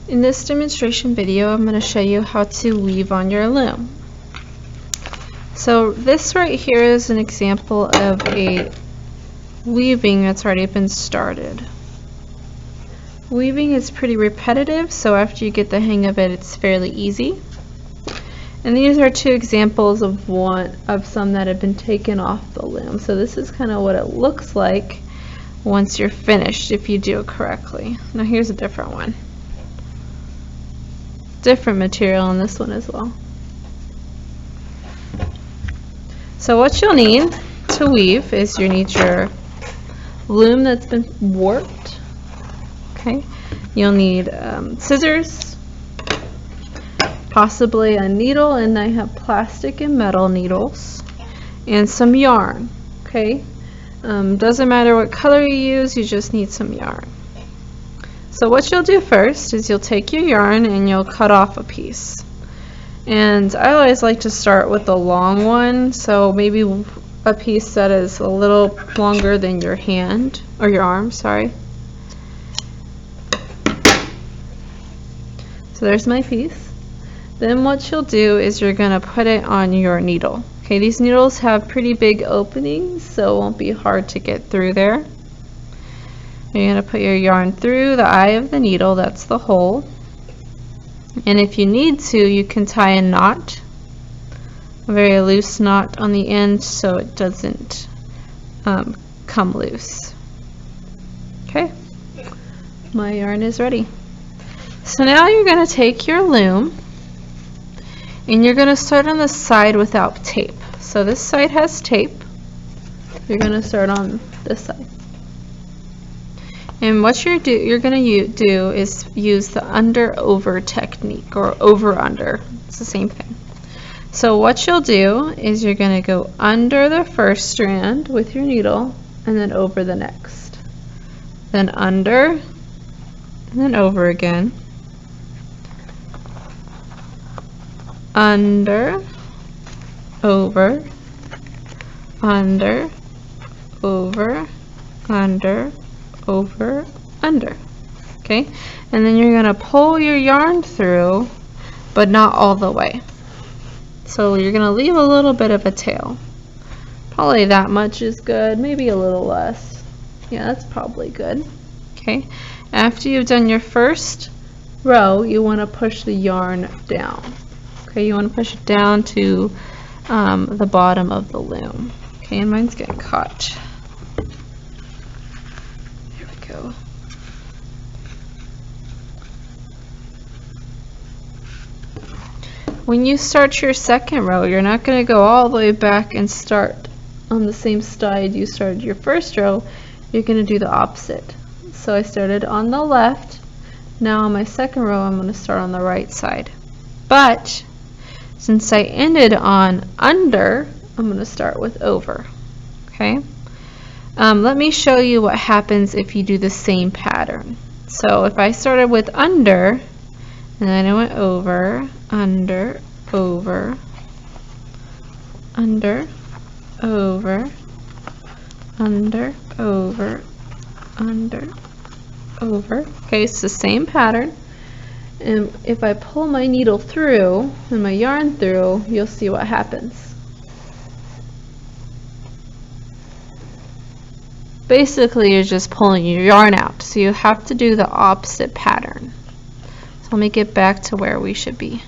In this demonstration video, I'm going to show you how to weave on your loom. So this right here is an example of a weaving that's already been started. Weaving is pretty repetitive, so after you get the hang of it, it's fairly easy. And these are two examples of some that have been taken off the loom. So this is kind of what it looks like once you're finished, if you do it correctly. Now here's a different one. Different material on this one as well. So what you'll need to weave is you need your loom that's been warped. Okay, you'll need scissors, possibly a needle, and I have plastic and metal needles, and some yarn. Okay, doesn't matter what color you use, you just need some yarn. So what you'll do first is you'll take your yarn and you'll cut off a piece. And I always like to start with the long one, so maybe a piece that is a little longer than your hand, or your arm, sorry. So there's my piece. Then what you'll do is you're going to put it on your needle. Okay, these needles have pretty big openings, so it won't be hard to get through there. You're going to put your yarn through the eye of the needle, that's the hole. And if you need to, you can tie a knot, a very loose knot on the end so it doesn't come loose. Okay, my yarn is ready. So now you're going to take your loom and you're going to start on the side without tape. So this side has tape. You're going to start on this side. And what you're going to do is use the under-over technique, or over-under. It's the same thing. So what you'll do is you're going to go under the first strand with your needle and then over the next. Then under and then over again. Under, over, under, over, under, over, under. Okay, and then you're going to pull your yarn through, but not all the way. So you're going to leave a little bit of a tail. Probably that much is good, maybe a little less. Yeah, that's probably good. Okay, after you've done your first row, you want to push the yarn down. Okay, you want to push it down to the bottom of the loom. Okay, and mine's getting caught. There we go. When you start your second row, you're not going to go all the way back and start on the same side you started your first row. You're going to do the opposite. So I started on the left. Now on my second row, I'm going to start on the right side. But since I ended on under, I'm going to start with over. Okay. Let me show you what happens if you do the same pattern. So if I started with under, and then I went over, under, over, under, over, under, over, under, over. Okay, it's the same pattern. And if I pull my needle through and my yarn through, you'll see what happens. Basically, you're just pulling your yarn out, so you have to do the opposite pattern. So let me get back to where we should be.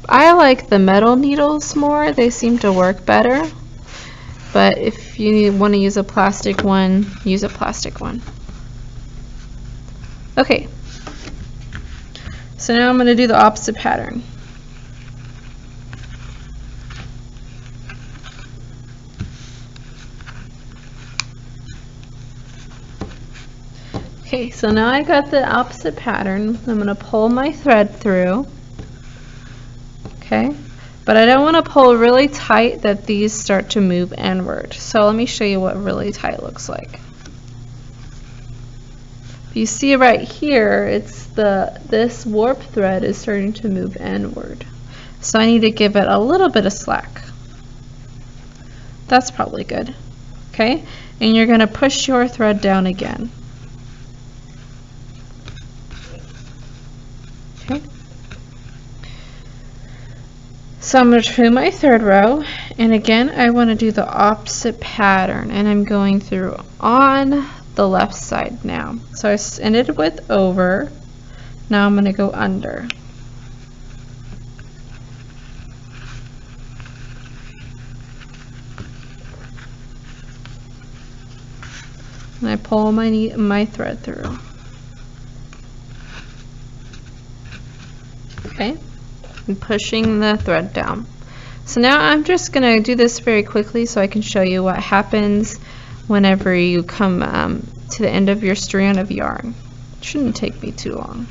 I like the metal needles more, they seem to work better. But if you want to use a plastic one, use a plastic one. Okay, so now I'm going to do the opposite pattern. Okay, so now I got the opposite pattern. I'm going to pull my thread through. Okay, but I don't want to pull really tight that these start to move inward. So let me show you what really tight looks like. You see right here, it's this warp thread is starting to move inward. So I need to give it a little bit of slack. That's probably good. Okay, and you're going to push your thread down again. Okay. So I'm going to do my third row, and again I want to do the opposite pattern, and I'm going through on the left side now. So I ended with over, now I'm going to go under. And I pull my thread through. Okay, and pushing the thread down. So now I'm just going to do this very quickly so I can show you what happens whenever you come to the end of your strand of yarn. It shouldn't take me too long.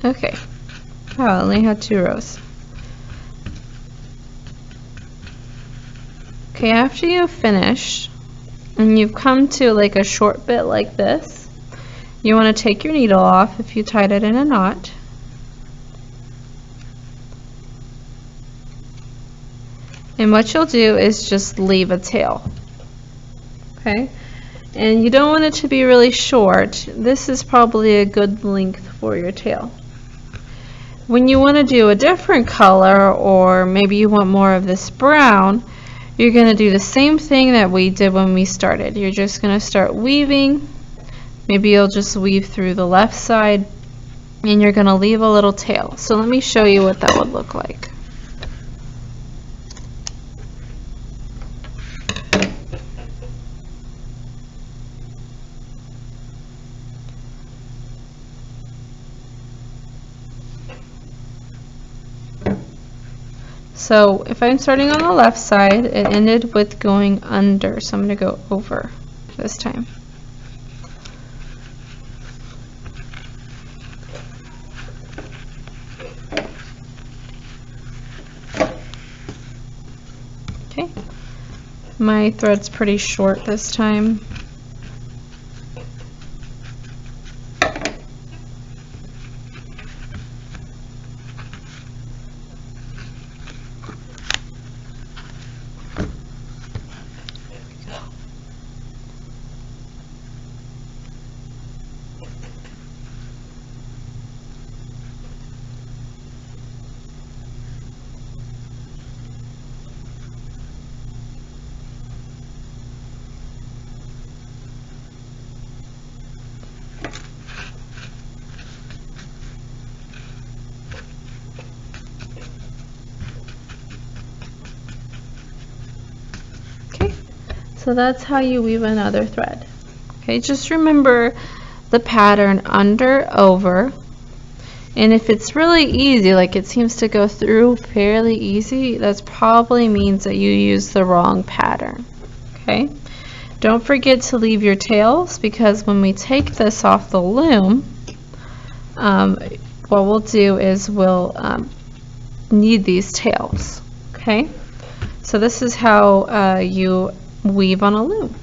Okay, I only had 2 rows. Okay, after you've finished and you've come to like a short bit like this, you want to take your needle off if you tied it in a knot. And what you'll do is just leave a tail. Okay? And you don't want it to be really short. This is probably a good length for your tail. When you want to do a different color, or maybe you want more of this brown, you're going to do the same thing that we did when we started. You're just going to start weaving. Maybe you'll just weave through the left side, and you're going to leave a little tail. So let me show you what that would look like. So if I'm starting on the left side, it ended with going under, so I'm going to go over this time. Okay, my thread's pretty short this time. So that's how you weave another thread. Okay, just remember the pattern under, over, and if it's really easy, like it seems to go through fairly easy, that probably means that you use the wrong pattern. Okay, don't forget to leave your tails, because when we take this off the loom, what we'll do is we'll need these tails. Okay, so this is how you weave on a loom.